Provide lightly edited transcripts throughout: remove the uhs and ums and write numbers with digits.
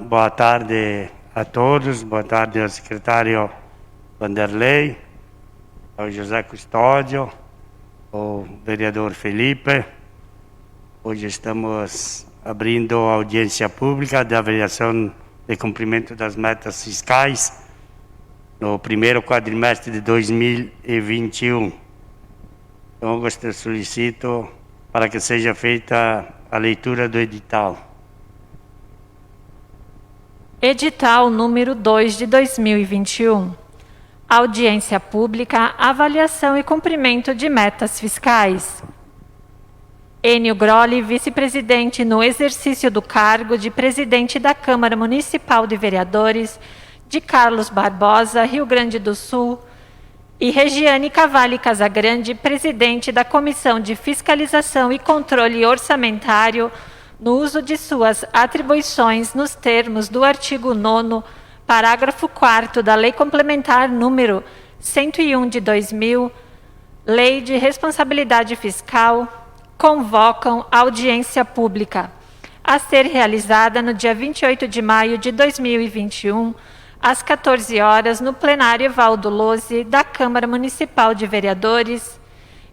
boa tarde a todos, boa tarde ao secretário Vanderlei, ao José Custódio, ao vereador Felipe. Hoje estamos abrindo a audiência pública de avaliação de cumprimento das metas fiscais no primeiro quadrimestre de 2021. Então, eu solicito para que seja feita a leitura do edital. Edital número 2 de 2021. Audiência pública, avaliação e cumprimento de metas fiscais. Enio Grolli, vice-presidente no exercício do cargo de presidente da Câmara Municipal de Vereadores de Carlos Barbosa, Rio Grande do Sul, e Regiane Cavalli Casagrande, presidente da Comissão de Fiscalização e Controle Orçamentário, no uso de suas atribuições nos termos do artigo 9º, parágrafo 4º da Lei Complementar número 101 de 2000, Lei de Responsabilidade Fiscal, convocam audiência pública a ser realizada no dia 28 de maio de 2021, às 14 horas, no plenário Evaldo Lose da Câmara Municipal de Vereadores,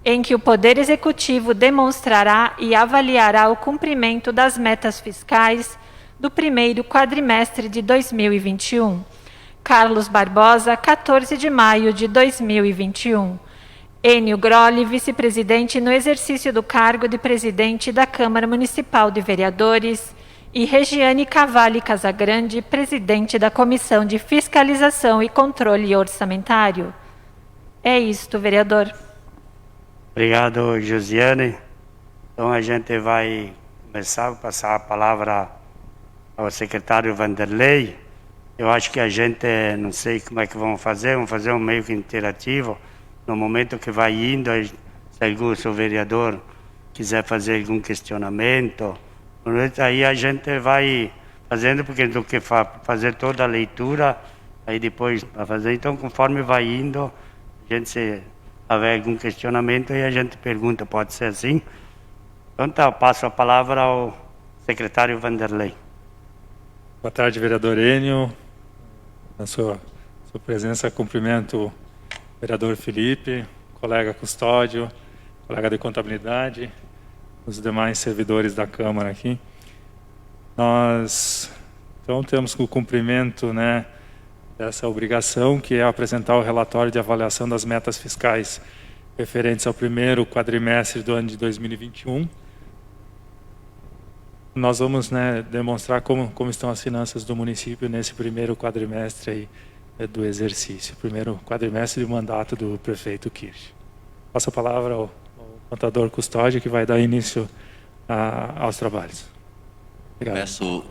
em que o Poder Executivo demonstrará e avaliará o cumprimento das metas fiscais do primeiro quadrimestre de 2021. Carlos Barbosa, 14 de maio de 2021. Enio Grolli, vice-presidente no exercício do cargo de presidente da Câmara Municipal de Vereadores, e Regiane Cavalli Casagrande, presidente da Comissão de Fiscalização e Controle Orçamentário. É isto, vereador. Obrigado, Josiane. Então, a gente vai começar a passar a palavra ao secretário Vanderlei. Eu acho que a gente, não sei como é que vamos fazer um meio que interativo. No momento que vai indo, se o vereador quiser fazer algum questionamento, aí a gente vai fazendo, porque do que fazer toda a leitura, aí depois para fazer. Então, conforme vai indo, a gente, se houver algum questionamento, aí a gente pergunta, pode ser assim? Então, tá, eu passo a palavra ao secretário Vanderlei. Boa tarde, vereador Enio. Na sua presença, cumprimento o vereador Felipe, colega Custódio, colega de contabilidade, os demais servidores da Câmara aqui. Nós, então, temos o cumprimento, dessa obrigação, que é apresentar o relatório de avaliação das metas fiscais referentes ao primeiro quadrimestre do ano de 2021. Nós vamos demonstrar como estão as finanças do município nesse primeiro quadrimestre aí, do exercício, primeiro quadrimestre do mandato do prefeito Kirsch. Passo a palavra ao contador Custódio, que vai dar início aos trabalhos. Obrigado.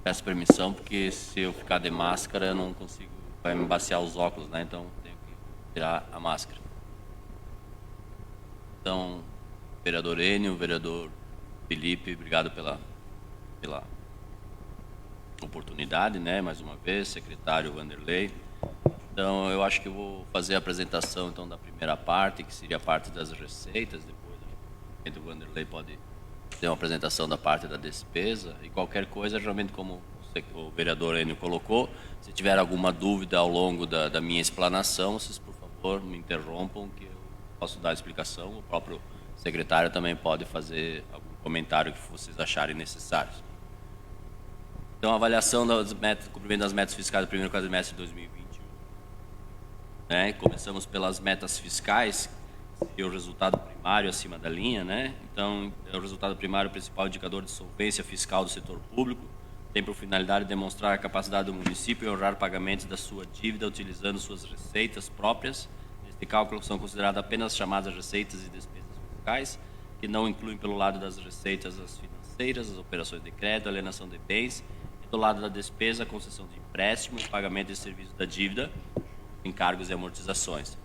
Peço permissão, porque se eu ficar de máscara, eu não consigo, vai me embaciar os óculos, então tenho que tirar a máscara. Então, vereador Enio, vereador Felipe, obrigado pela oportunidade, mais uma vez, secretário Vanderlei. Então, eu acho que eu vou fazer a apresentação então da primeira parte, que seria a parte das receitas. Depois o Vanderlei pode ter uma apresentação da parte da despesa, e qualquer coisa, geralmente, como o vereador Enio colocou, se tiver alguma dúvida ao longo da minha explanação, vocês, por favor, me interrompam, que eu posso dar a explicação. O próprio secretário também pode fazer algum comentário que vocês acharem necessários. Então, a avaliação das metas, cumprimento das metas fiscais do primeiro quadrimestre de 2021. Começamos pelas metas fiscais, que é o resultado primário acima da linha. Então, o resultado primário, o principal indicador de solvência fiscal do setor público, tem por finalidade demonstrar a capacidade do município em honrar pagamentos da sua dívida utilizando suas receitas próprias. Neste cálculo são consideradas apenas chamadas receitas e despesas fiscais, que não incluem pelo lado das receitas as financeiras, as operações de crédito, alienação de bens, e do lado da despesa, a concessão de empréstimo, pagamento de serviço da dívida, encargos e amortizações.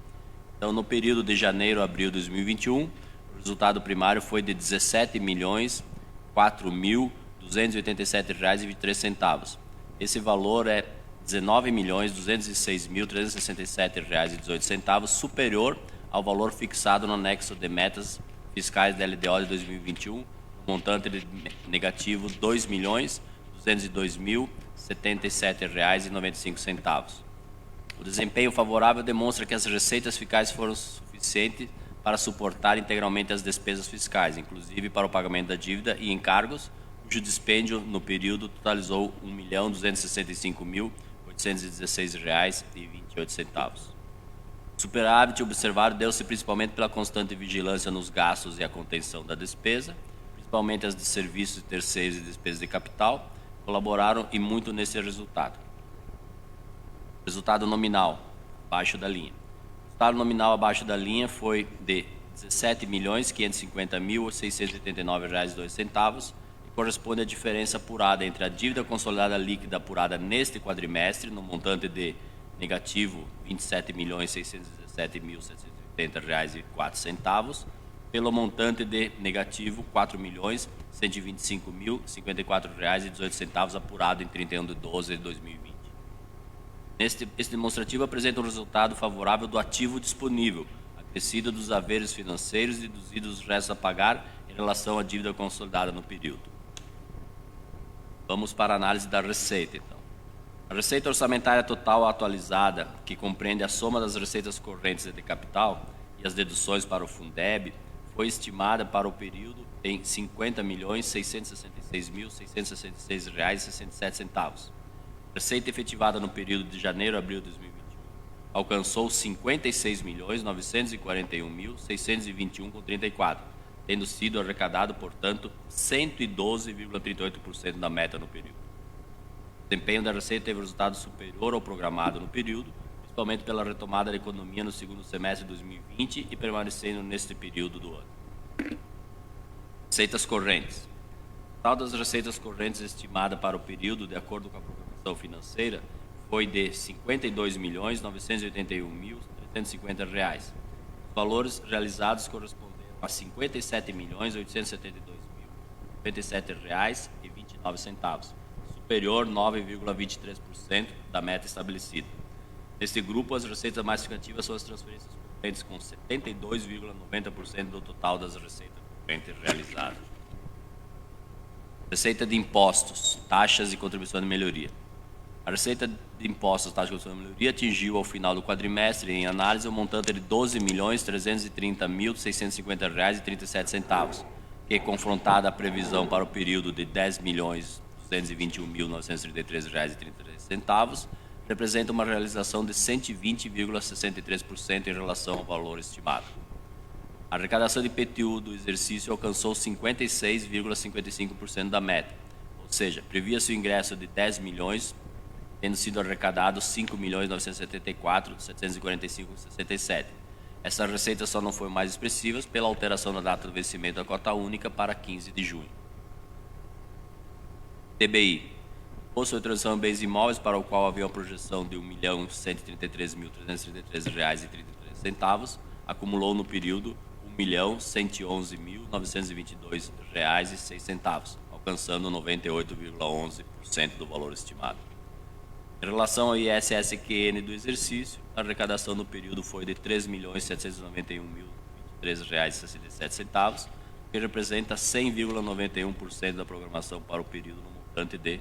Então, no período de janeiro a abril de 2021, o resultado primário foi de R$ 17.004.287,23. Esse valor é R$ 19.206.367,18, superior ao valor fixado no anexo de metas fiscais da LDO de 2021, montante de negativo R$ 2.202.000 R$ 77,95. O desempenho favorável demonstra que as receitas fiscais foram suficientes para suportar integralmente as despesas fiscais, inclusive para o pagamento da dívida e encargos, cujo dispêndio no período totalizou R$ 1.265.816,28. O superávit observado deu-se principalmente pela constante vigilância nos gastos e a contenção da despesa, principalmente as de serviços terceiros e despesas de capital, colaboraram e muito nesse resultado. Resultado nominal, abaixo da linha. O resultado nominal abaixo da linha foi de R$ 17.550.689,02 e corresponde à diferença apurada entre a dívida consolidada líquida apurada neste quadrimestre, no montante de negativo R$ 27.617.780,04, pelo montante de negativo R$ 4.125.054,18 apurado em 31 de 12 de 2020. Este demonstrativo apresenta um resultado favorável do ativo disponível, acrescido dos haveres financeiros e deduzidos os restos a pagar em relação à dívida consolidada no período. Vamos para a análise da receita, então. A receita orçamentária total atualizada, que compreende a soma das receitas correntes e de capital e as deduções para o Fundeb, foi estimada para o período em R$ 50.666.666,67. Receita efetivada no período de janeiro a abril de 2021 alcançou R$ 56.941.621,34, tendo sido arrecadado, portanto, 112,38% da meta no período. O desempenho da receita teve resultado superior ao programado no período, principalmente pela retomada da economia no segundo semestre de 2020 e permanecendo neste período do ano. Receitas correntes. O total das receitas correntes estimada para o período, de acordo com a programação financeira, foi de R$ 52.981.350. Os valores realizados corresponderam a R$ 57.872.097,29, superior 9,23% da meta estabelecida. Neste grupo, as receitas mais significativas são as transferências correntes, com 72,90% do total das receitas correntes realizadas. Receita de impostos, taxas e contribuição de melhoria. A receita de impostos, taxas e contribuição de melhoria atingiu ao final do quadrimestre, em análise, um montante de R$ 12.330.650,37, que, confrontada à previsão para o período de R$ 10.221.933,33, representa uma realização de 120,63% em relação ao valor estimado. A arrecadação de IPTU do exercício alcançou 56,55% da meta, ou seja, previa-se o ingresso de 10 milhões, tendo sido arrecadados 5.974.745,67. Essa receita só não foi mais expressiva pela alteração da data do vencimento da cota única para 15 de junho. TBI. Imposto sobre Transação em Bens Imóveis, para o qual havia uma projeção de R$ 1.133.333,33, acumulou no período R$ 1.111.922,06, alcançando 98,11% do valor estimado. Em relação ao ISSQN do exercício, a arrecadação no período foi de R$ 3.791.023,67, que representa 100,91% da programação para o período no montante de R$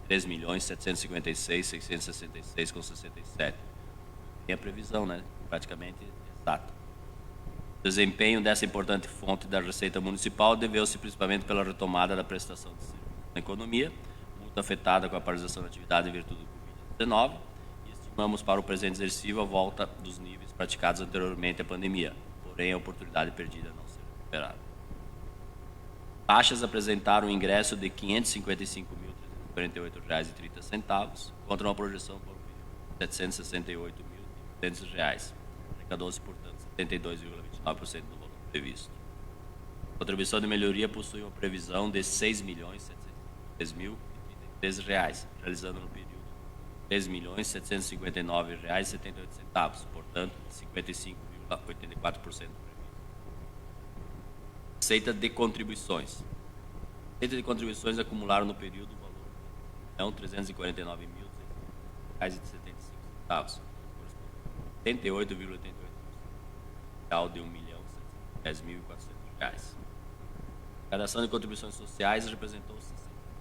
3.756.666,67. Tem a previsão, né? Praticamente exata. O desempenho dessa importante fonte da Receita Municipal deveu-se principalmente pela retomada da prestação de serviços na economia, muito afetada com a paralisação da atividade em virtude do Covid-19, e estimamos para o presente exercício a volta dos níveis praticados anteriormente à pandemia, porém a oportunidade perdida não será recuperada. Taxas apresentaram um ingresso de R$ 555.348,30, contra uma projeção por R$ 768.200. Arrecadou-se, portanto, 72,29% do valor previsto. A contribuição de melhoria possui uma previsão de R$ 6.703.033, realizando no período R$ 3.759,78, portanto, 55,84% previsto. Receita de contribuições. Receita de contribuições acumularam no período o valor de R$ 349.075,75, 78,88% de R$ 1.710.400. A arrecadação de contribuições sociais representou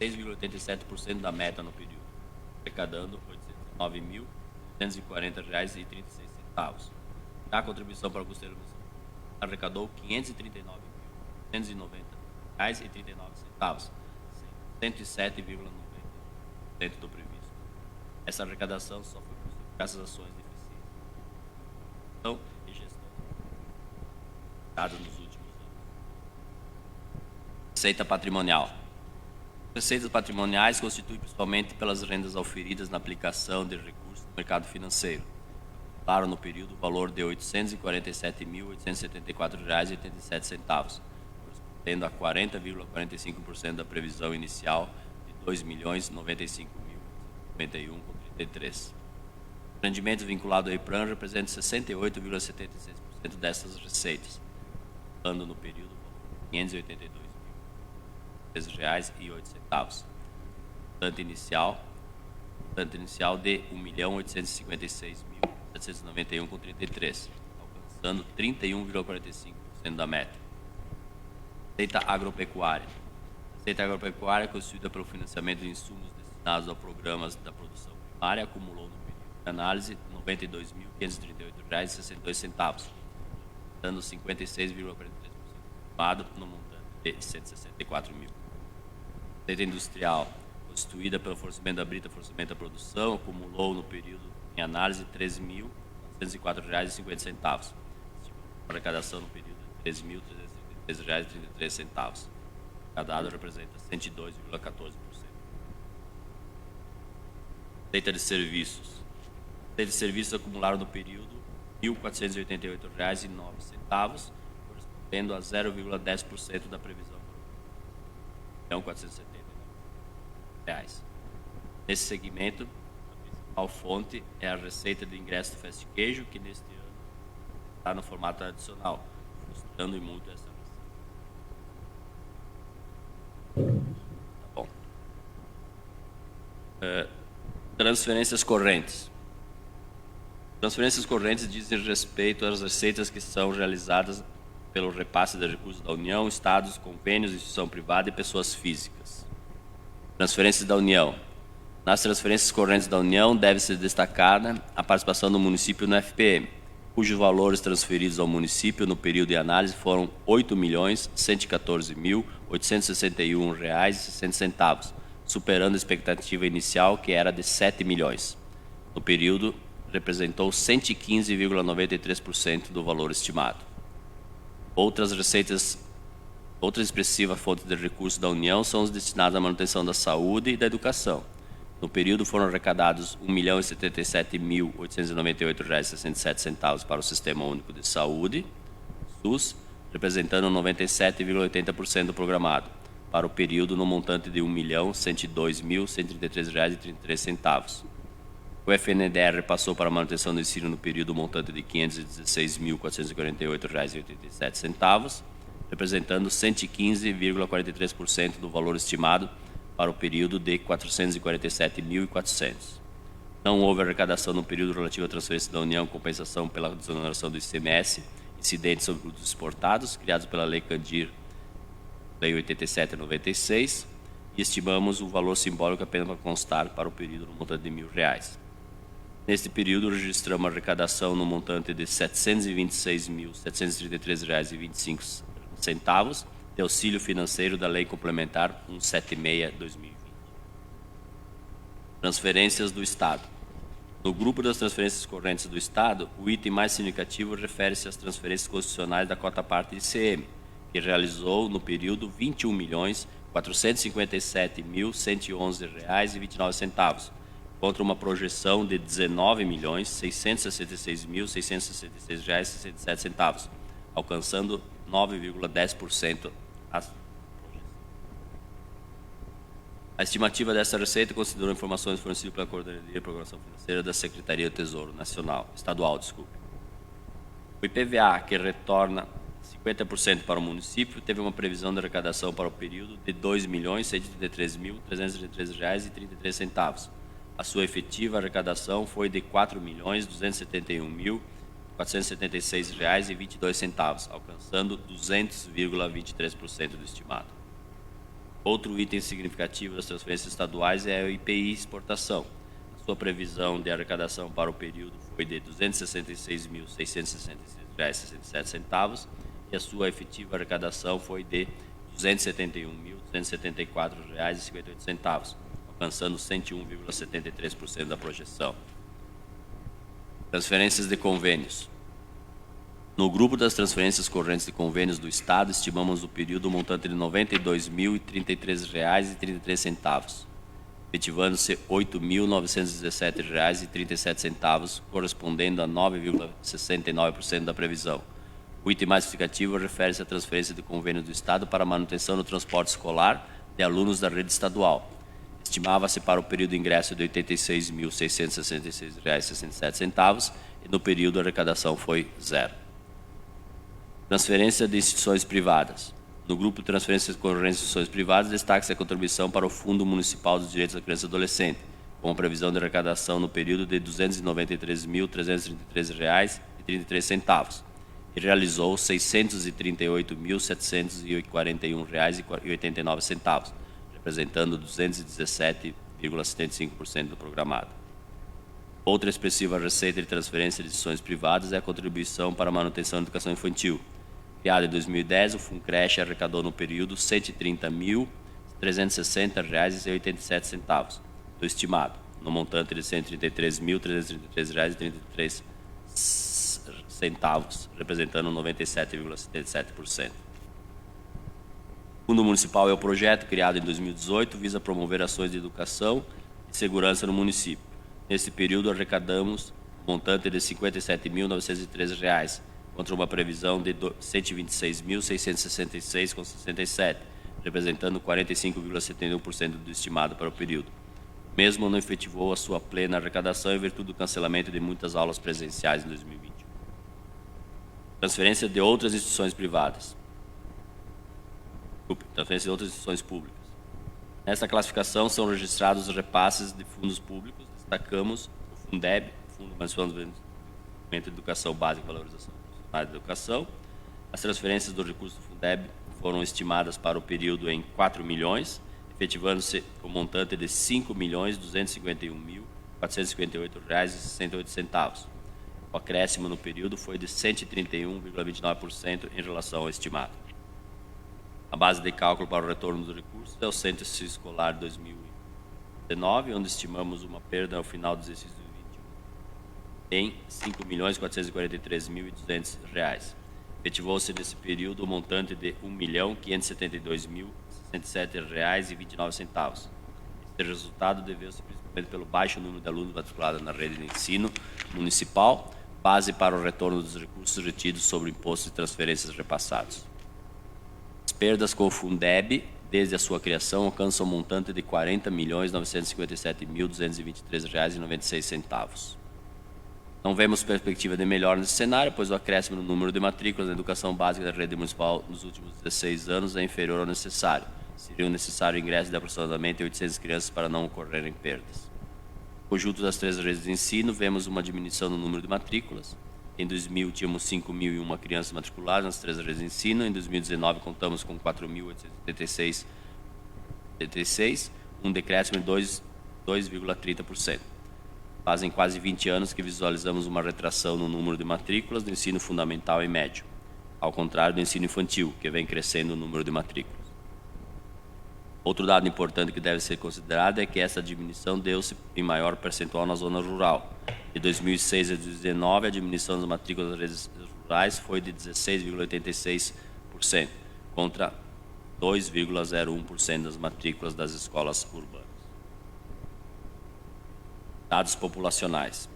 6,87% da meta no período. arrecadando R$ 809.240,36. A contribuição para o custeio municipal arrecadou R$ 539.290,39, 107,90% do previsto. Essa arrecadação só foi possível graças às ações de eficiência e gestão dadas nos últimos anos. Receita patrimonial. Receitas patrimoniais constituem principalmente pelas rendas auferidas na aplicação de recursos no mercado financeiro. Claro, no período, o valor de R$ 847.874,87, correspondendo a 40,45% da previsão inicial de R$ 2.095.091,33. O rendimento vinculado ao IPRAM representa 68,76% dessas receitas, dando no período R$ 582.013,08. Montante inicial de R$ 1.856.791,33, alcançando 31,45% da meta. Receita agropecuária. A receita agropecuária, constituída pelo financiamento de insumos destinados a programas da produção primária, acumulou no período de análise R$ 92.538,62, dando 56,43% no montante de R$ 164 mil. Receita industrial, constituída pelo fornecimento da brita, fornecimento da produção, acumulou no período em análise R$ 13.404,50. A arrecadação no período de R$ 13.333,33. Cada dado representa 102,14%. Receita de serviços. Receita de serviços acumularam no período R$ 1.488,09, correspondendo a 0,10% da previsão. R$ 1.479. Nesse segmento, a principal fonte é a receita de ingresso do Fast Queijo, que neste ano está no formato tradicional, frustrando muito essa receita. Tá bom. Transferências correntes. Transferências correntes dizem respeito às receitas que são realizadas pelo repasse de recursos da União, estados, convênios, instituição privada e pessoas físicas. Transferências da União. Nas transferências correntes da União deve ser destacada a participação do município no FPM, cujos valores transferidos ao município no período de análise foram R$ 8.114.861,60, superando a expectativa inicial, que era de R$ 7 milhões. No período, representou 115,93% do valor estimado. Outra expressiva fonte de recursos da União são os destinados à manutenção da saúde e da educação. No período foram arrecadados R$ 1.077.898,67 para o Sistema Único de Saúde, SUS, representando 97,80% do programado, para o período no montante de R$ 1.102.133,33. O FNDR passou para a manutenção do ensino no período montante de R$ 516.448,87, representando 115,43% do valor estimado para o período de R$ 447.400. Não houve arrecadação no período relativo à transferência da União, compensação pela desoneração do ICMS, incidentes sobre produtos exportados, criados pela Lei Candir, Lei 87/96, e estimamos o valor simbólico apenas para constar para o período no montante de R$ 1.000. Neste período, registramos a arrecadação no montante de R$ 726.733,25 de auxílio financeiro da Lei Complementar 176/2020. Transferências do Estado. No grupo das transferências correntes do Estado, o item mais significativo refere-se às transferências constitucionais da cota-parte ICM, que realizou no período R$ 21.457.111,29, contra uma projeção de R$ 19.666.666,67, alcançando 9,10% a estimativa dessa receita considerou informações fornecidas pela Coordenadoria de Programação Financeira da Secretaria do Tesouro Estadual. O IPVA, que retorna 50% para o município, teve uma previsão de arrecadação para o período de R$ 2.133.313,33. A sua efetiva arrecadação foi de R$ 4.271.476,22, alcançando 200,23% do estimado. Outro item significativo das transferências estaduais é o IPI exportação, Sua previsão de arrecadação para o período foi de R$ 266.666,67 e a sua efetiva arrecadação foi de R$ 271.274,58, alcançando 101,73% da projeção. Transferências de convênios. No grupo das transferências correntes de convênios do Estado, estimamos o período montante de R$ 92.033,33, efetivando-se R$ 8.917,37, correspondendo a 9,69% da previsão. O item mais significativo refere-se à transferência de convênios do Estado para a manutenção do transporte escolar de alunos da rede estadual. Estimava-se para o período de ingresso de R$ 86.666,67 e no período a arrecadação foi zero. Transferência de instituições privadas. No grupo de transferências correntes de instituições privadas, destaca-se a contribuição para o Fundo Municipal dos Direitos da Criança e Adolescente, com a previsão de arrecadação no período de R$ 293.333,33 e realizou R$ 638.741,89, representando 217,75% do programado. Outra expressiva receita de transferência de instituições privadas é a contribuição para a manutenção da educação infantil. Criado em 2010, o FUNCRECHE arrecadou no período R$ 130.360,87 do estimado, no montante de R$ 133.333,33, representando 97,77%. O Fundo Municipal é o projeto criado em 2018, visa promover ações de educação e segurança no município. Nesse período, arrecadamos um montante de R$ 57.913, contra uma previsão de R$ 126.666,67, representando 45,71% do estimado para o período. O mesmo não efetivou a sua plena arrecadação em virtude do cancelamento de muitas aulas presenciais em 2020. Transferência de outras instituições privadas. Transferência de outras instituições públicas. Nesta classificação são registrados os repasses de fundos públicos. Destacamos o Fundeb, Fundo Municipal de Desenvolvimento de Educação Básica e Valorização Profissional da Educação. As transferências do recurso do Fundeb foram estimadas para o período em R$ 4 milhões, efetivando-se o montante de R$ 5.251.458,68. O acréscimo no período foi de 131,29% em relação ao estimado. A base de cálculo para o retorno dos recursos é o Centro Escolar 2019, onde estimamos uma perda ao final do exercício 2021 em R$ 5.443.200. Efetivou-se nesse período o montante de R$ 1.572.067,29. Este resultado deveu-se principalmente pelo baixo número de alunos matriculados na rede de ensino municipal, base para o retorno dos recursos retidos sobre impostos e transferências repassados. As perdas com o Fundeb, desde a sua criação, alcançam um montante de R$ 40.957.223,96. Não vemos perspectiva de melhora nesse cenário, pois o acréscimo no número de matrículas na educação básica da rede municipal nos últimos 16 anos é inferior ao necessário. Seria necessário o ingresso de aproximadamente 800 crianças para não ocorrerem perdas. No conjunto das três redes de ensino, vemos uma diminuição no número de matrículas. Em 2000, tínhamos 5.001 crianças matriculadas nas três redes de ensino. Em 2019, contamos com 4.876, um decréscimo de 2,30%. Fazem quase 20 anos que visualizamos uma retração no número de matrículas do ensino fundamental e médio, ao contrário do ensino infantil, que vem crescendo o número de matrículas. Outro dado importante que deve ser considerado é que essa diminuição deu-se em maior percentual na zona rural. De 2006 a 2019, a diminuição das matrículas das redes rurais foi de 16,86%, contra 2,01% das matrículas das escolas urbanas. Dados populacionais.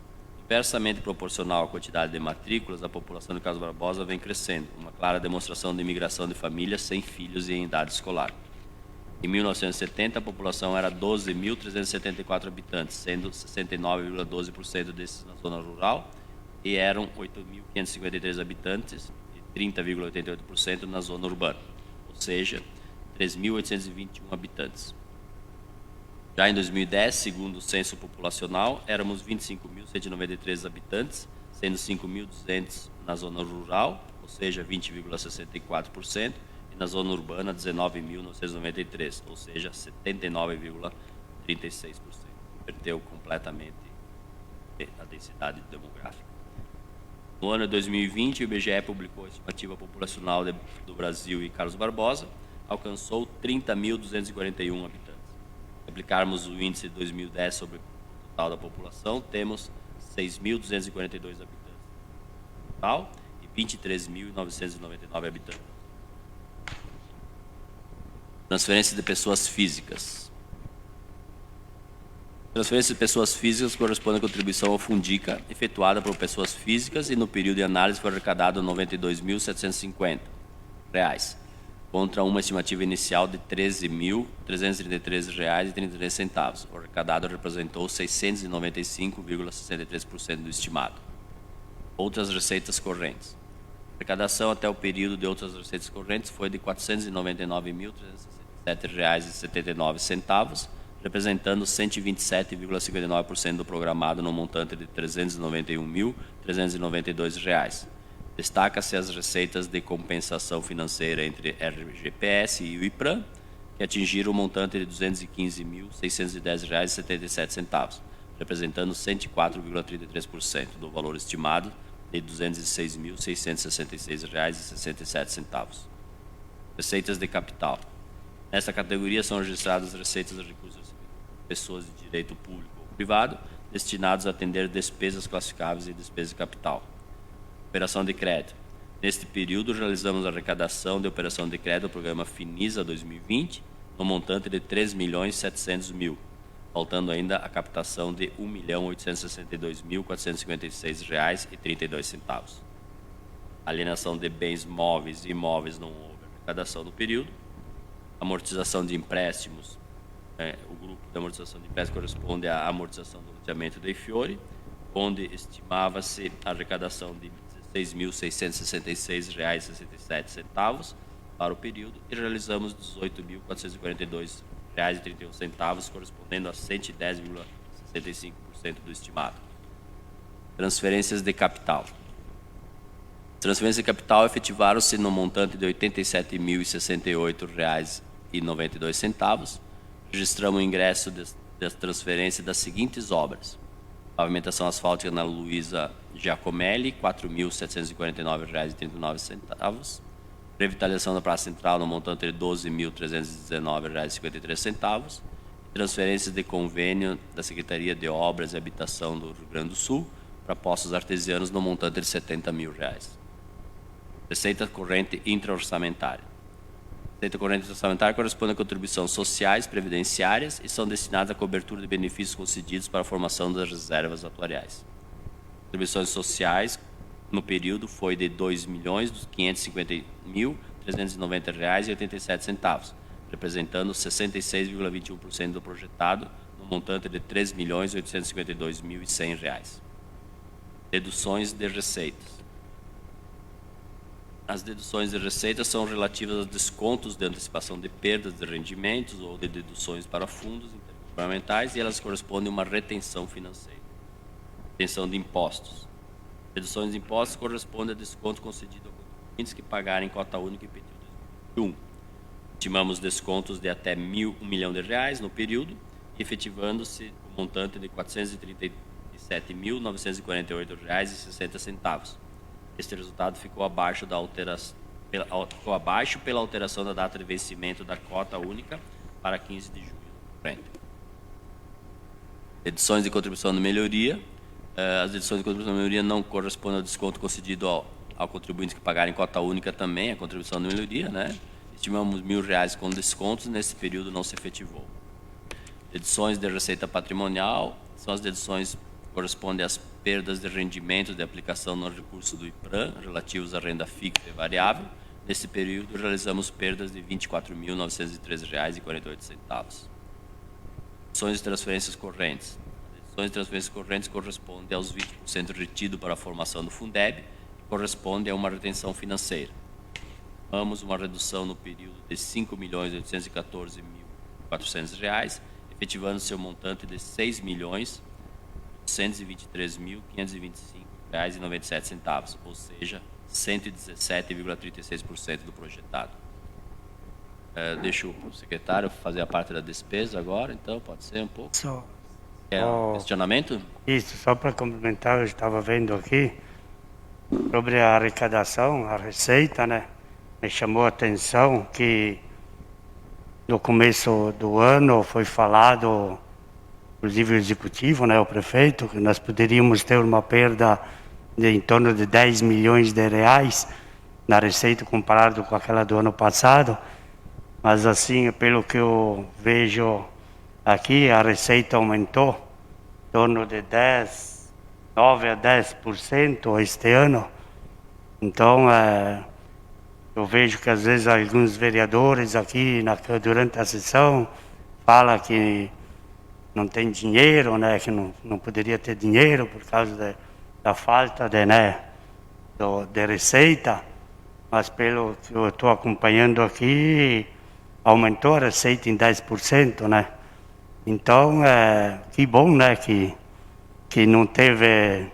Inversamente proporcional à quantidade de matrículas, a população de Carlos Barbosa vem crescendo, uma clara demonstração de imigração de famílias sem filhos e em idade escolar. Em 1970, a população era 12.374 habitantes, sendo 69,12% desses na zona rural, e eram 8.553 habitantes e 30,88% na zona urbana, ou seja, 3.821 habitantes. Já em 2010, segundo o censo populacional, éramos 25.193 habitantes, sendo 5.200 na zona rural, ou seja, 20,64%, e na zona urbana, 19.993, ou seja, 79,36%. inverteu completamente a densidade demográfica. No ano de 2020, o IBGE publicou a estimativa populacional do Brasil e Carlos Barbosa, alcançou 30.241 habitantes. Se aplicarmos o índice de 2010 sobre o total da população, temos 6.242 habitantes total e 23.999 habitantes. Transferência de pessoas físicas. Transferência de pessoas físicas corresponde à contribuição ao Fundica efetuada por pessoas físicas e no período de análise foi arrecadado R$ 92.750, contra uma estimativa inicial de R$ 13.333,33. O arrecadado representou 695,63% do estimado. Outras receitas correntes. A arrecadação até o período de outras receitas correntes foi de R$ 499.367,79, representando 127,59% do programado no montante de R$ 391.392. Destaca-se as receitas de compensação financeira entre RGPS e o IPRAM, que atingiram o montante de R$ 215.610,77, representando 104,33% do valor estimado de R$ 206.666,67. Receitas de capital. Nesta categoria são registradas receitas de recursos de pessoas de direito público ou privado, destinados a atender despesas classificáveis e despesas de capital. Operação de crédito. Neste período, realizamos a arrecadação de operação de crédito do programa Finisa 2020, no montante de R$ 3.700.000, faltando ainda a captação de R$ 1.862.456,32. Alienação de bens móveis e imóveis não houve arrecadação no período. Amortização de empréstimos. O grupo de amortização de empréstimos corresponde à amortização do loteamento da Ifiore, onde estimava-se a arrecadação de R$ 16.666,67 para o período e realizamos R$ 18.442,31, correspondendo a 110,65% do estimado. Transferências de capital. Transferências de capital efetivaram-se no montante de R$ 87.068,92. Registramos o ingresso das transferências das seguintes obras: pavimentação asfáltica na Luísa Giacomelli, R$ 4.749,39. Revitalização da Praça Central no montante de R$ 12.319,53. Transferências de convênio da Secretaria de Obras e Habitação do Rio Grande do Sul para poços artesianos no montante de R$ 70 mil. Receita corrente intra-orçamentária. Receita corrente orçamentária corresponde a contribuições sociais, previdenciárias e são destinadas à cobertura de benefícios concedidos para a formação das reservas atuariais. Contribuições sociais no período foi de R$ 2.550.390,87, representando 66,21% do projetado, no montante de R$ 3.852.100. Deduções de receitas. As deduções de receitas são relativas aos descontos de antecipação de perdas de rendimentos ou de deduções para fundos intergovernamentais e elas correspondem a uma retenção financeira. Retenção de impostos. Deduções de impostos correspondem a desconto concedido a contribuintes que pagarem cota única em IPTU 2021. Estimamos descontos de até R$ 1.000.000 no período, efetivando-se o montante de R$ 437.948,60. Este resultado ficou abaixo pela alteração da data de vencimento da cota única para 15 de julho. Deduções de contribuição de melhoria. As deduções de contribuição de melhoria não correspondem ao desconto concedido ao contribuinte que pagarem cota única também, a contribuição de melhoria, né? Estimamos R$ 1.000 com descontos, nesse período não se efetivou. Deduções de receita patrimonial são as deduções que correspondem às perdas de rendimentos de aplicação no recurso do IPRAM, relativos à renda fixa e variável. Nesse período, realizamos perdas de R$ 24.913,48. Deduções de transferências correntes. Deduções de transferências correntes correspondem aos 20% retido para a formação do Fundeb, que corresponde a uma retenção financeira. Estimamos uma redução no período de R$ 5.814.400, efetivando seu montante de R$ 6.823.525,97, ou seja, 117,36% do projetado. Deixa o secretário fazer a parte da despesa agora, então pode ser um pouco. Só É um questionamento? Isso, só para complementar, eu estava vendo aqui sobre a arrecadação, a receita, né? Me chamou a atenção que no começo do ano foi falado, inclusive o executivo, né, o prefeito, que nós poderíamos ter uma perda de em torno de 10 milhões de reais na receita comparado com aquela do ano passado. Mas assim, pelo que eu vejo aqui, a receita aumentou em torno de 9 a 10% este ano. Então, eu vejo que às vezes alguns vereadores aqui durante a sessão falam que não tem dinheiro, né, que não poderia ter dinheiro por causa da falta de receita, mas pelo que eu estou acompanhando aqui, aumentou a receita em 10%, né? Então, que bom, né, que não teve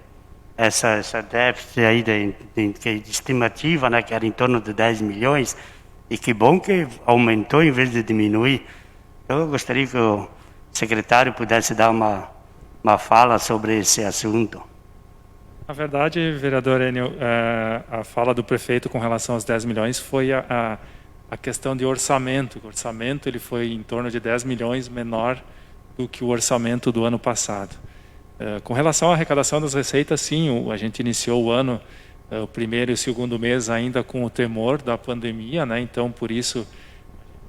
essa déficit aí de estimativa, né, que era em torno de 10 milhões, e que bom que aumentou em vez de diminuir. Então, eu gostaria que o secretário pudesse dar uma fala sobre esse assunto. Na verdade, vereador Enio, a fala do prefeito com relação aos 10 milhões foi a questão de orçamento. O orçamento ele foi em torno de 10 milhões menor do que o orçamento do ano passado. Com relação à arrecadação das receitas, sim, a gente iniciou o ano, o primeiro e o segundo mês ainda com o temor da pandemia, né? Então, por isso,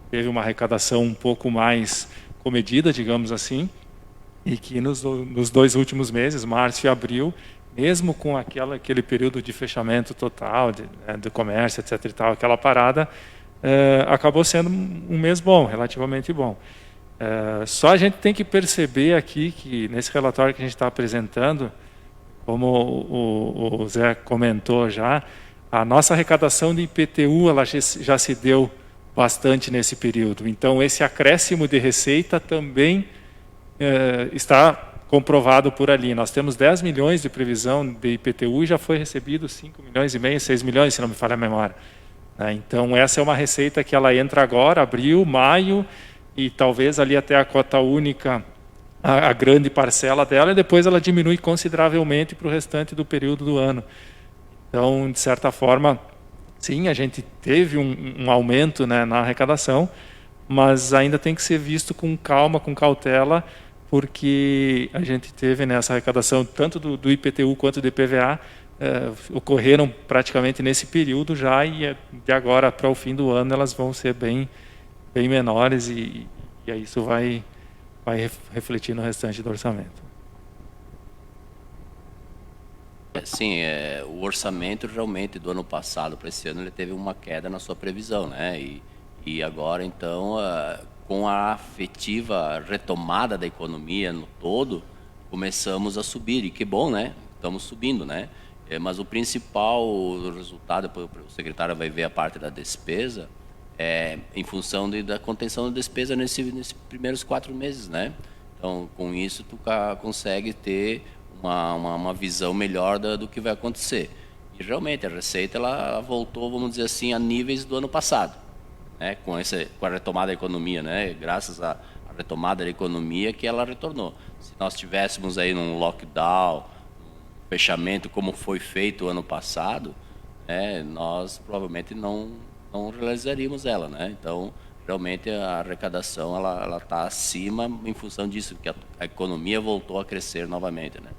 teve uma arrecadação um pouco mais comedida, digamos assim, e que nos 2 últimos meses, março e abril, mesmo com aquele período de fechamento total do comércio, etc. e tal, aquela parada, acabou sendo um mês bom, relativamente bom. Só a gente tem que perceber aqui que nesse relatório que a gente está apresentando, como o Zé comentou já, a nossa arrecadação de IPTU ela já se deu bastante nesse período. Então, esse acréscimo de receita também está comprovado por ali. Nós temos 10 milhões de previsão de IPTU e já foi recebido 5 milhões e meio, 6 milhões, se não me falha a memória. Então, essa é uma receita que ela entra agora, abril, maio, e talvez ali até a cota única, a grande parcela dela, e depois ela diminui consideravelmente para o restante do período do ano. Então, de certa forma, sim, a gente teve um aumento, né, na arrecadação, mas ainda tem que ser visto com calma, com cautela, porque a gente teve nessa arrecadação, tanto do IPTU quanto do IPVA, ocorreram praticamente nesse período já, e de agora para o fim do ano elas vão ser bem menores, e aí isso vai refletir no restante do orçamento. Sim, o orçamento realmente do ano passado para esse ano ele teve uma queda na sua previsão, né? E agora então, com a efetiva retomada da economia no todo, começamos a subir, e que bom, né? Estamos subindo, né? Mas o principal resultado, o secretário vai ver a parte da despesa, em função da contenção da despesa nesses primeiros 4 meses, né? Então, com isso, tu consegue ter uma visão melhor do que vai acontecer. E realmente a receita ela voltou, vamos dizer assim, a níveis do ano passado, né? Com a retomada da economia, né? Graças à retomada da economia que ela retornou. Se nós tivéssemos aí num lockdown, um fechamento como foi feito o ano passado, né, nós provavelmente não realizaríamos ela, né? Então, realmente a arrecadação ela está acima em função disso, que a economia voltou a crescer novamente, né?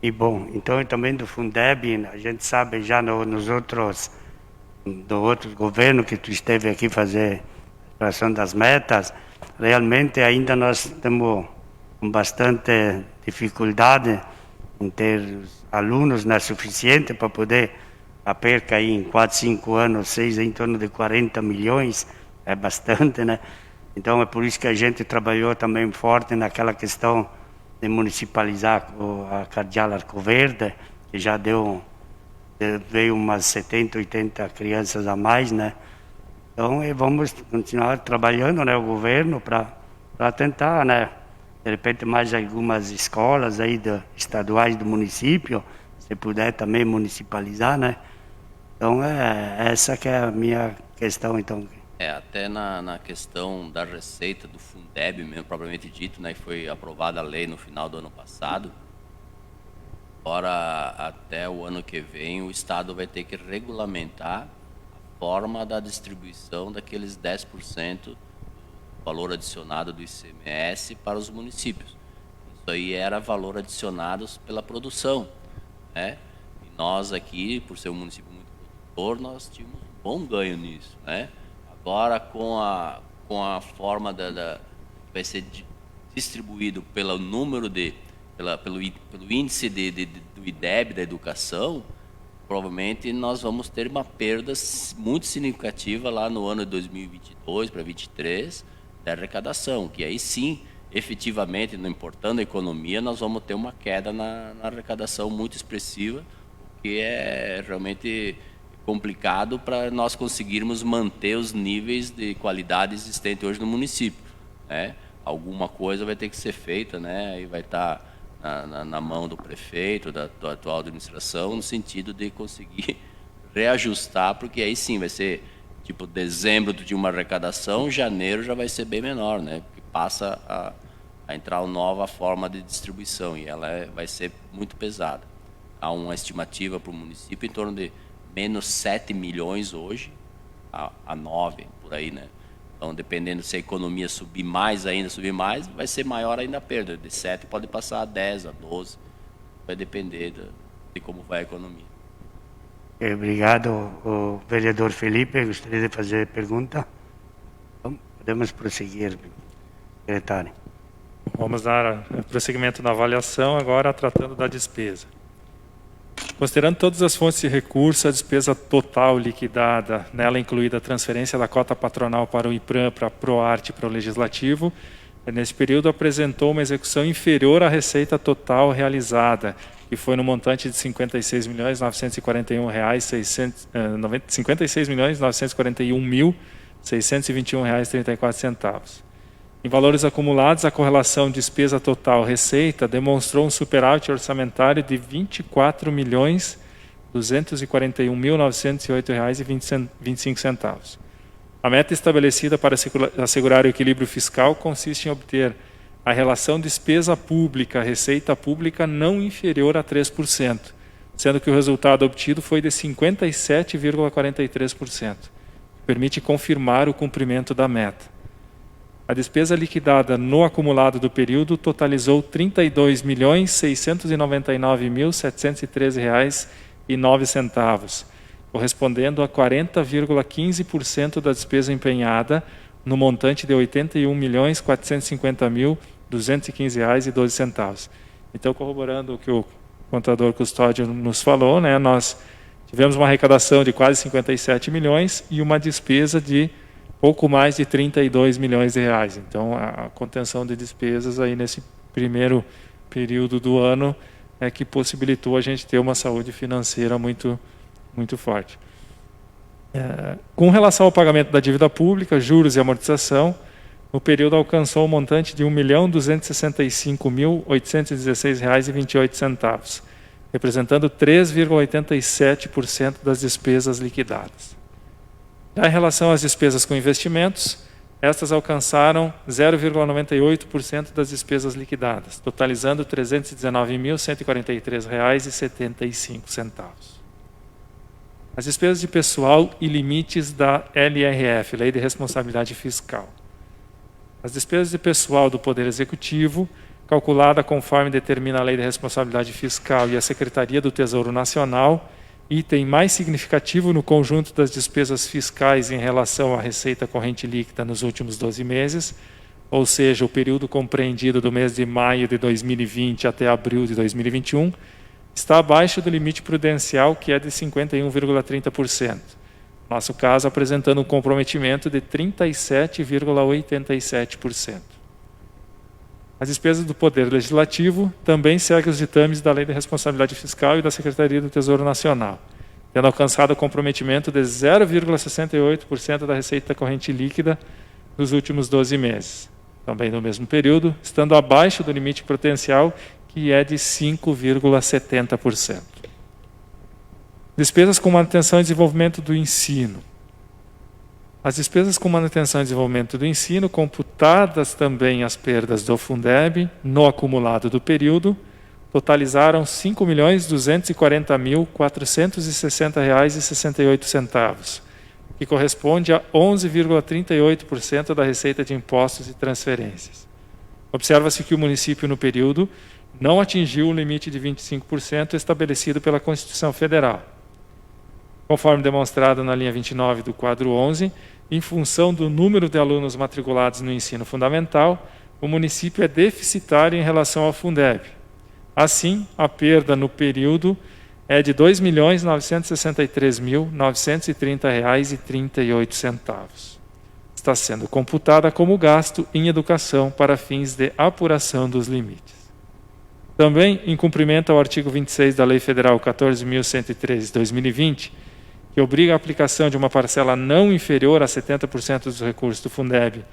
E bom, então também do Fundeb, a gente sabe já do outro governo que tu esteve aqui fazer a expressão das metas, realmente ainda nós temos com bastante dificuldade em ter alunos, não é suficiente para poder a perca aí em 4, 5 anos, 6, em torno de 40 milhões, é bastante, né? Então é por isso que a gente trabalhou também forte naquela questão de municipalizar a Cardeal Arco Verde, que já veio umas 70, 80 crianças a mais, né? Então vamos continuar trabalhando, né, o governo para tentar, né, de repente mais algumas escolas aí estaduais do município, se puder também municipalizar, né? Então essa que é a minha questão, então. Até na questão da receita do Fundeb, mesmo propriamente dito, né, que foi aprovada a lei no final do ano passado. Agora, até o ano que vem, o Estado vai ter que regulamentar a forma da distribuição daqueles 10% do valor adicionado do ICMS para os municípios. Isso aí era valor adicionado pela produção, né? E nós aqui, por ser um município muito produtor, nós tínhamos um bom ganho nisso, né? Agora, com a forma que vai ser distribuído pelo número pelo índice do IDEB da educação, provavelmente nós vamos ter uma perda muito significativa lá no ano de 2022 para 2023 da arrecadação, que aí sim, efetivamente, não importando a economia, nós vamos ter uma queda na arrecadação muito expressiva, o que é realmente complicado para nós conseguirmos manter os níveis de qualidade existentes hoje no município, né? Alguma coisa vai ter que ser feita, né? E vai estar na mão do prefeito, da atual administração, no sentido de conseguir reajustar, porque aí sim vai ser, tipo, dezembro de uma arrecadação, janeiro já vai ser bem menor, né? Porque passa a entrar uma nova forma de distribuição e ela vai ser muito pesada. Há uma estimativa para o município em torno de menos 7 milhões hoje, a 9, por aí, né? Então, dependendo se a economia subir mais, vai ser maior ainda a perda. De 7 pode passar a 10, a 12. Vai depender de como vai a economia. Obrigado. O vereador Felipe, gostaria de fazer pergunta? Então, podemos prosseguir, secretário. Vamos dar prosseguimento na avaliação, agora tratando da despesa. Considerando todas as fontes de recurso, a despesa total liquidada, nela incluída a transferência da cota patronal para o IPRAM, para a PROARTE e para o Legislativo, nesse período apresentou uma execução inferior à receita total realizada, que foi no montante de R$ 56.941.621,34. Em valores acumulados, a correlação despesa total-receita demonstrou um superávit orçamentário de R$ 24.241.908,25. A meta estabelecida para assegurar o equilíbrio fiscal consiste em obter a relação despesa pública-receita pública não inferior a 3%, sendo que o resultado obtido foi de 57,43%, que permite confirmar o cumprimento da meta. A despesa liquidada no acumulado do período totalizou R$ 32.699.713,09, correspondendo a 40,15% da despesa empenhada, no montante de R$ 81.450.215,12. Então, corroborando o que o contador Custódio nos falou, né, nós tivemos uma arrecadação de quase 57 milhões e uma despesa de pouco mais de 32 milhões de reais. Então, a contenção de despesas aí nesse primeiro período do ano é que possibilitou a gente ter uma saúde financeira muito forte. Com relação ao pagamento da dívida pública, juros e amortização, no período alcançou um montante de R$ 1.265.816,28, representando 3,87% das despesas liquidadas. Já em relação às despesas com investimentos, estas alcançaram 0,98% das despesas liquidadas, totalizando R$ 319.143,75. As despesas de pessoal e limites da LRF, Lei de Responsabilidade Fiscal. As despesas de pessoal do Poder Executivo, calculada conforme determina a Lei de Responsabilidade Fiscal e a Secretaria do Tesouro Nacional, item mais significativo no conjunto das despesas fiscais em relação à receita corrente líquida nos últimos 12 meses, ou seja, o período compreendido do mês de maio de 2020 até abril de 2021, está abaixo do limite prudencial, que é de 51,30%. No nosso caso, apresentando um comprometimento de 37,87%. As despesas do Poder Legislativo também seguem os ditames da Lei de Responsabilidade Fiscal e da Secretaria do Tesouro Nacional, tendo alcançado o comprometimento de 0,68% da receita corrente líquida nos últimos 12 meses. Também no mesmo período, estando abaixo do limite prudencial, que é de 5,70%. Despesas com manutenção e desenvolvimento do ensino. As despesas com manutenção e desenvolvimento do ensino, computadas também as perdas do Fundeb no acumulado do período, totalizaram R$ 5.240.460,68, que corresponde a 11,38% da receita de impostos e transferências. Observa-se que o município, no período, não atingiu o limite de 25% estabelecido pela Constituição Federal. Conforme demonstrado na linha 29 do quadro 11, em função do número de alunos matriculados no ensino fundamental, o município é deficitário em relação ao Fundeb. Assim, a perda no período é de R$ 2.963.930,38. Está sendo computada como gasto em educação para fins de apuração dos limites. Também, em cumprimento ao artigo 26 da Lei Federal 14.103/2020, que obriga a aplicação de uma parcela não inferior a 70% dos recursos do Fundeb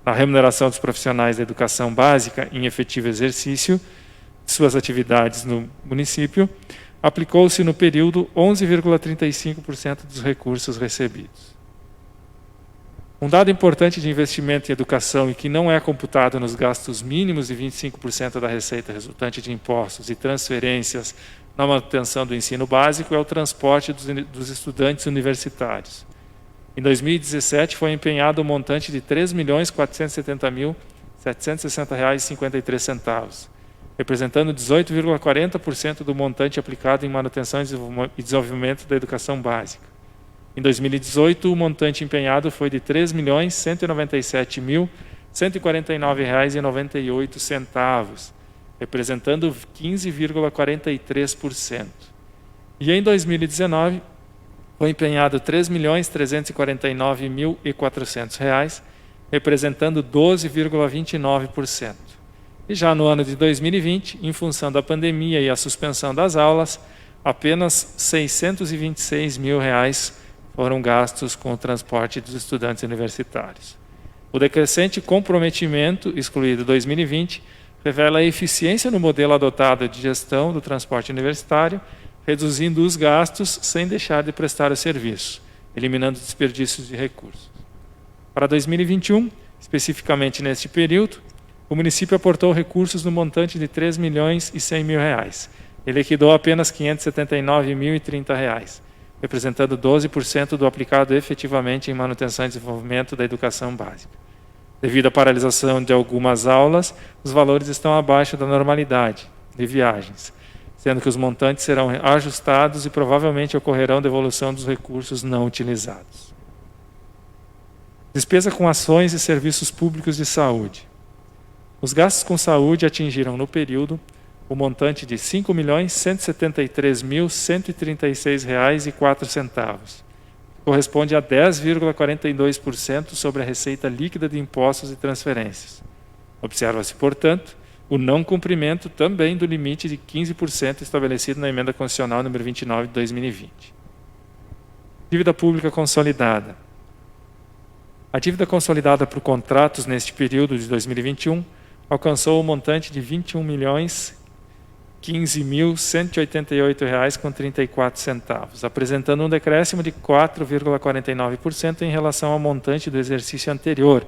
na remuneração dos profissionais da educação básica em efetivo exercício de suas atividades no município, aplicou-se no período 11,35% dos recursos recebidos. Um dado importante de investimento em educação e que não é computado nos gastos mínimos de 25% da receita resultante de impostos e transferências na manutenção do ensino básico é o transporte dos estudantes universitários. Em 2017, foi empenhado um montante de R$ 3.470.760,53, representando 18,40% do montante aplicado em manutenção e desenvolvimento da educação básica. Em 2018, o montante empenhado foi de R$ 3.197.149,98, representando 15,43%. E em 2019, foi empenhado R$ 3.349.400, representando 12,29%. E já no ano de 2020, em função da pandemia e a suspensão das aulas, apenas R$ 626 mil foram gastos com o transporte dos estudantes universitários. O decrescente comprometimento, excluído 2020, revela a eficiência no modelo adotado de gestão do transporte universitário, reduzindo os gastos sem deixar de prestar o serviço, eliminando desperdícios de recursos. Para 2021, especificamente neste período, o município aportou recursos no montante de R$ 3.100.000. Ele liquidou apenas R$ 579.030, representando 12% do aplicado efetivamente em manutenção e desenvolvimento da educação básica. Devido à paralisação de algumas aulas, os valores estão abaixo da normalidade de viagens, sendo que os montantes serão ajustados e provavelmente ocorrerão devolução dos recursos não utilizados. Despesa com ações e serviços públicos de saúde. Os gastos com saúde atingiram no período o montante de R$ 5.173.136,04, corresponde a 10,42% sobre a receita líquida de impostos e transferências. Observa-se, portanto, o não cumprimento também do limite de 15% estabelecido na Emenda Constitucional nº 29 de 2020. Dívida pública consolidada. A dívida consolidada por contratos neste período de 2021 alcançou o montante de R$ 21.015.188,34, apresentando um decréscimo de 4,49% em relação ao montante do exercício anterior,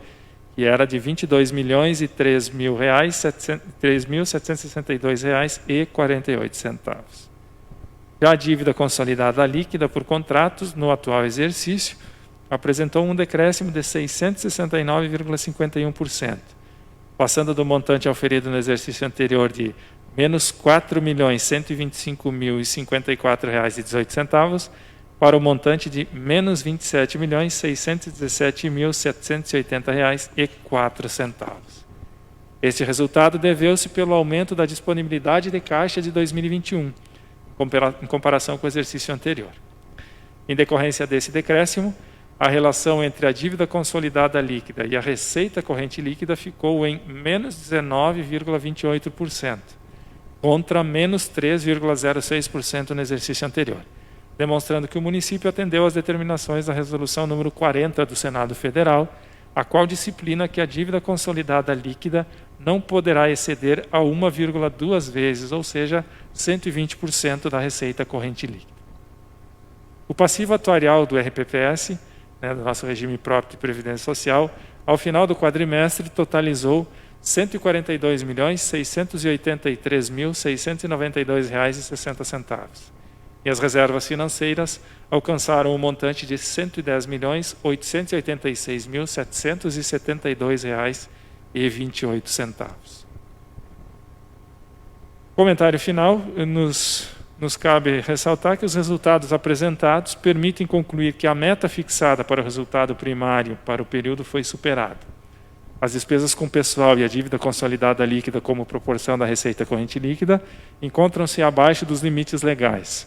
que era de R$ 22.003.762,48. Já a dívida consolidada líquida por contratos no atual exercício apresentou um decréscimo de 669,51%, passando do montante auferido no exercício anterior de menos R$ 4.125.054,18 para o montante de menos R$ 27.617.780,04. Este resultado deveu-se pelo aumento da disponibilidade de caixa de 2021, em comparação com o exercício anterior. Em decorrência desse decréscimo, a relação entre a dívida consolidada líquida e a receita corrente líquida ficou em menos 19,28%, contra menos 3,06% no exercício anterior, demonstrando que o município atendeu às determinações da Resolução número 40 do Senado Federal, a qual disciplina que a dívida consolidada líquida não poderá exceder a 1,2 vezes, ou seja, 120% da receita corrente líquida. O passivo atuarial do RPPS né, do nosso regime próprio de previdência social, ao final do quadrimestre totalizou R$ 142.683.692,60. E as reservas financeiras alcançaram o montante de R$ 110.886.772,28. Comentário final, nos cabe ressaltar que os resultados apresentados permitem concluir que a meta fixada para o resultado primário para o período foi superada. As despesas com pessoal e a dívida consolidada líquida como proporção da receita corrente líquida encontram-se abaixo dos limites legais.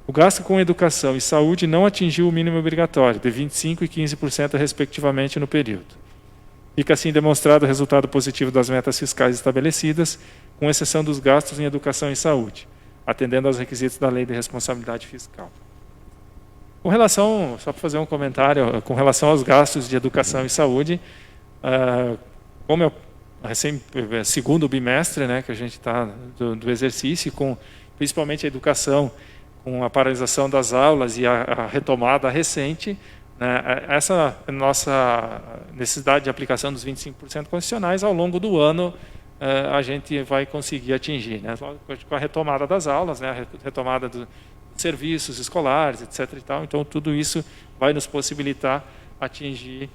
O gasto com educação e saúde não atingiu o mínimo obrigatório, de 25% e 15% respectivamente no período. Fica assim demonstrado o resultado positivo das metas fiscais estabelecidas, com exceção dos gastos em educação e saúde, atendendo aos requisitos da Lei de Responsabilidade Fiscal. Com relação, só para fazer um comentário, com relação aos gastos de educação e saúde, como é o segundo bimestre, né, que a gente está do exercício, com principalmente a educação, com a paralisação das aulas e a retomada recente, né, essa nossa necessidade de aplicação dos 25% constitucionais, ao longo do ano, a gente vai conseguir atingir, né, com a retomada das aulas, né, a retomada dos serviços escolares, etc. E tal. Então, tudo isso vai nos possibilitar atingir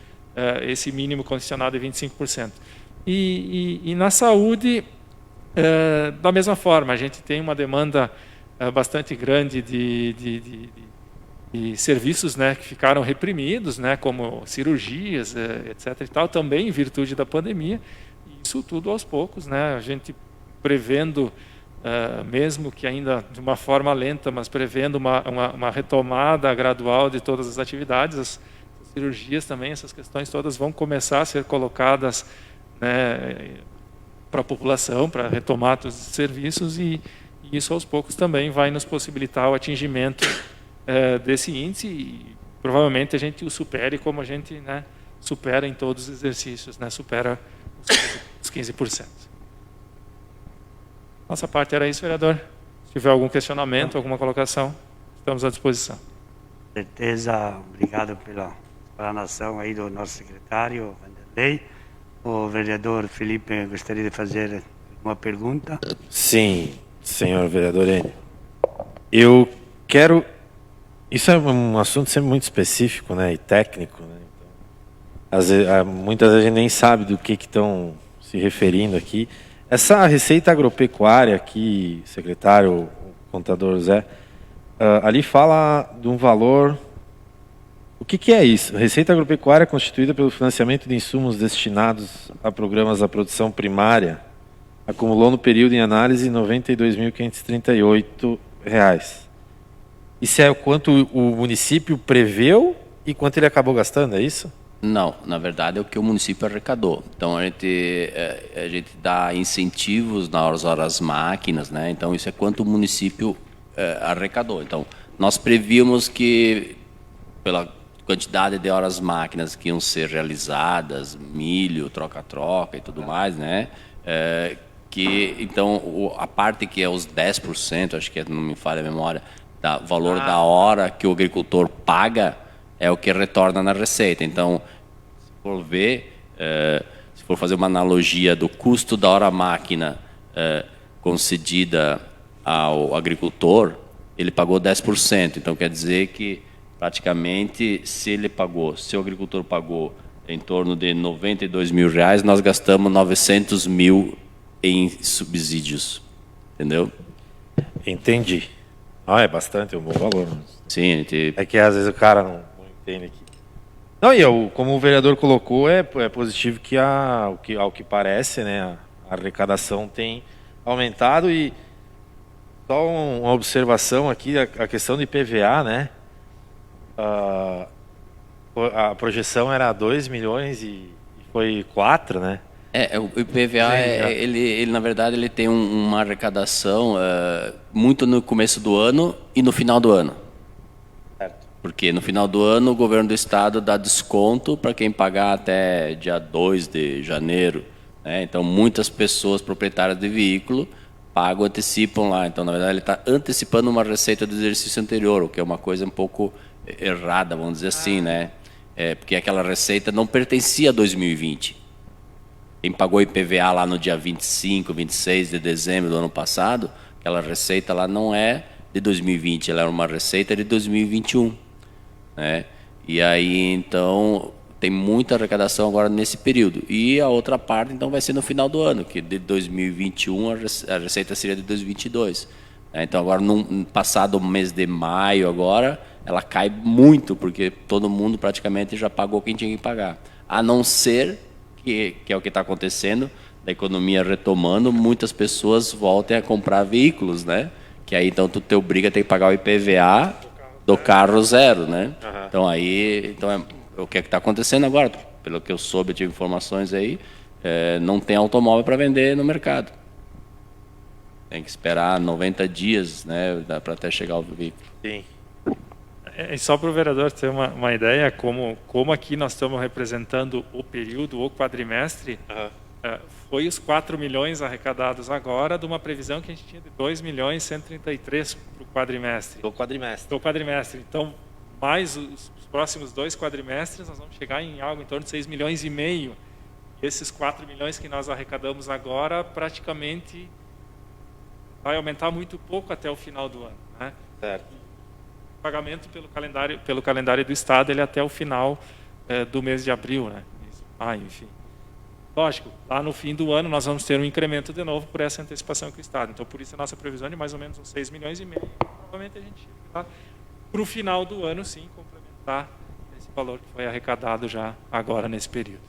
esse mínimo condicionado de 25%. E na saúde, da mesma forma, a gente tem uma demanda bastante grande de serviços, né, que ficaram reprimidos, né, como cirurgias, etc. E tal, também em virtude da pandemia. Isso tudo aos poucos, né, a gente prevendo, mesmo que ainda de uma forma lenta, mas prevendo uma retomada gradual de todas as atividades, as cirurgias também, essas questões todas vão começar a ser colocadas, né, para a população, para retomar os serviços, e isso aos poucos também vai nos possibilitar o atingimento desse índice, e provavelmente a gente o supere como a gente, né, supera em todos os exercícios, né, supera os 15%. Nossa parte era isso, vereador. Se tiver algum questionamento, alguma colocação, estamos à disposição. Com certeza, obrigado pela explanação aí do nosso secretário, Vanderlei. O vereador Felipe gostaria de fazer uma pergunta. Sim, senhor vereador Enio. Eu quero... Isso é um assunto sempre muito específico, né, e técnico, né? Então, muitas vezes a gente nem sabe do que estão se referindo aqui. Essa receita agropecuária aqui, secretário, o contador Zé, ali fala de um valor... O que é isso? Receita agropecuária é constituída pelo financiamento de insumos destinados a programas da produção primária, acumulou no período em análise R$ 92.538. Isso é o quanto o município preveu e quanto ele acabou gastando, é isso? Não, na verdade é o que o município arrecadou. Então a gente dá incentivos nas horas máquinas, né? Então isso é quanto o município arrecadou. Então nós prevíamos que pela quantidade de horas máquinas que iam ser realizadas, milho, troca-troca e tudo mais, né? Então a parte que é os 10%, acho que não me falha a memória, do valor da hora que o agricultor paga, é o que retorna na receita. Então, se for ver, se for fazer uma analogia do custo da hora-máquina concedida ao agricultor, ele pagou 10%. Então, quer dizer que, praticamente, se o agricultor pagou em torno de R$ 92 mil, nós gastamos 900 mil em subsídios. Entendeu? Entendi. É bastante, é um bom valor. Sim, é que às vezes o cara não entende aqui. Não, e como o vereador colocou, é positivo que ao que parece, né, a arrecadação tem aumentado. E só uma observação aqui, a questão do IPVA, né? A projeção era 2 milhões e foi 4, né? O IPVA, ele na verdade, ele tem uma arrecadação muito no começo do ano e no final do ano. Certo. Porque no final do ano o governo do estado dá desconto para quem pagar até dia 2 de janeiro. Né? Então, muitas pessoas proprietárias de veículo pagam, antecipam lá. Então, na verdade, ele está antecipando uma receita do exercício anterior, o que é uma coisa um pouco errada, vamos dizer assim, né? porque aquela receita não pertencia a 2020. Quem pagou IPVA lá no dia 25, 26 de dezembro do ano passado, aquela receita lá não é de 2020, ela é uma receita de 2021. Né? E aí, então, tem muita arrecadação agora nesse período. E a outra parte, então, vai ser no final do ano, que de 2021 a receita seria de 2022. Então, agora, passado o mês de maio, agora, ela cai muito, porque todo mundo praticamente já pagou quem tinha que pagar. A não ser que é o que está acontecendo, da economia retomando, muitas pessoas voltem a comprar veículos, né? Que aí, então, tu te obriga a ter que pagar o IPVA do carro zero, né? Então, aí, o que é que está acontecendo agora? Pelo que eu soube, eu tive informações aí, não tem automóvel para vender no mercado. Tem que esperar 90 dias, né, para até chegar o veículo. Sim. E só para o vereador ter uma ideia, como aqui nós estamos representando o período, o quadrimestre, foi os 4 milhões arrecadados agora, de uma previsão que a gente tinha de 2 milhões 133 para o quadrimestre. Do quadrimestre. Do quadrimestre. Então, mais os próximos 2 quadrimestres, nós vamos chegar em algo em torno de 6 milhões e meio. E esses 4 milhões que nós arrecadamos agora, praticamente vai aumentar muito pouco até o final do ano. Né? Certo. O pagamento pelo calendário do Estado, ele é até o final do mês de abril, né? Enfim. Lógico, lá no fim do ano nós vamos ter um incremento de novo por essa antecipação que o Estado. Então, por isso a nossa previsão é de mais ou menos uns 6 milhões e meio. Provavelmente a gente chega lá para o final do ano, sim, complementar esse valor que foi arrecadado já agora nesse período.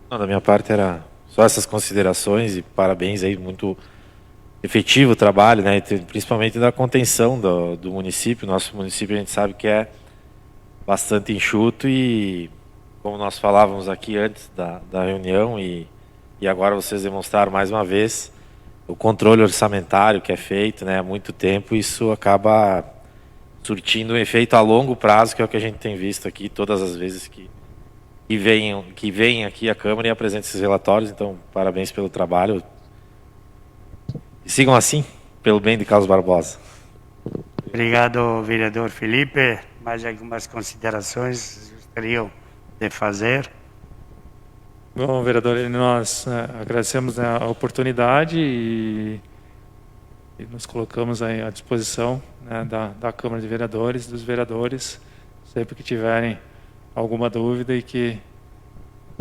Não, da minha parte era só essas considerações e parabéns aí, muito efetivo o trabalho, né? Principalmente da contenção do município. Nosso município a gente sabe que é bastante enxuto e, como nós falávamos aqui antes da reunião e agora vocês demonstraram mais uma vez, o controle orçamentário que é feito, né, há muito tempo, isso acaba surtindo um efeito a longo prazo, que é o que a gente tem visto aqui todas as vezes que vem aqui a Câmara e apresenta esses relatórios. Então, parabéns pelo trabalho. E sigam assim, pelo bem de Carlos Barbosa. Obrigado, vereador Felipe. Mais algumas considerações gostariam de fazer? Bom, vereador, nós agradecemos a oportunidade e nos colocamos aí à disposição, né, da Câmara de Vereadores, dos vereadores, sempre que tiverem alguma dúvida e que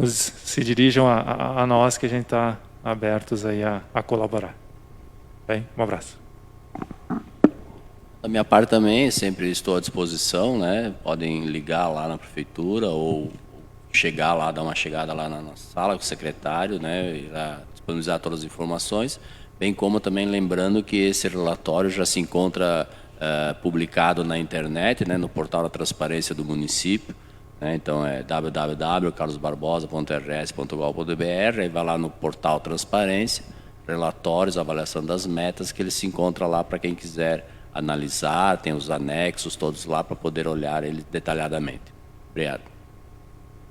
se dirijam a nós, que a gente está abertos aí a colaborar. Bem, um abraço. Da minha parte também, sempre estou à disposição, né? Podem ligar lá na prefeitura ou chegar lá, dar uma chegada lá na sala com o secretário, né? Irá disponibilizar todas as informações, bem como também lembrando que esse relatório já se encontra publicado na internet, né? No portal da transparência do município, né? Então é www.carlosbarbosa.rs.gov.br, aí vai lá no portal transparência, relatórios, avaliação das metas, que ele se encontra lá para quem quiser analisar, tem os anexos todos lá para poder olhar ele detalhadamente. Obrigado.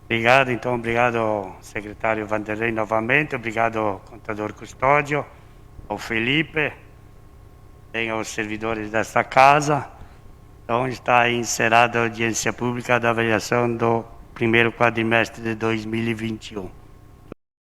Obrigado, então, obrigado, secretário Vanderlei, novamente, obrigado, contador Custódio, ao Felipe, e aos servidores desta casa. Então, está encerrada a audiência pública da avaliação do primeiro quadrimestre de 2021.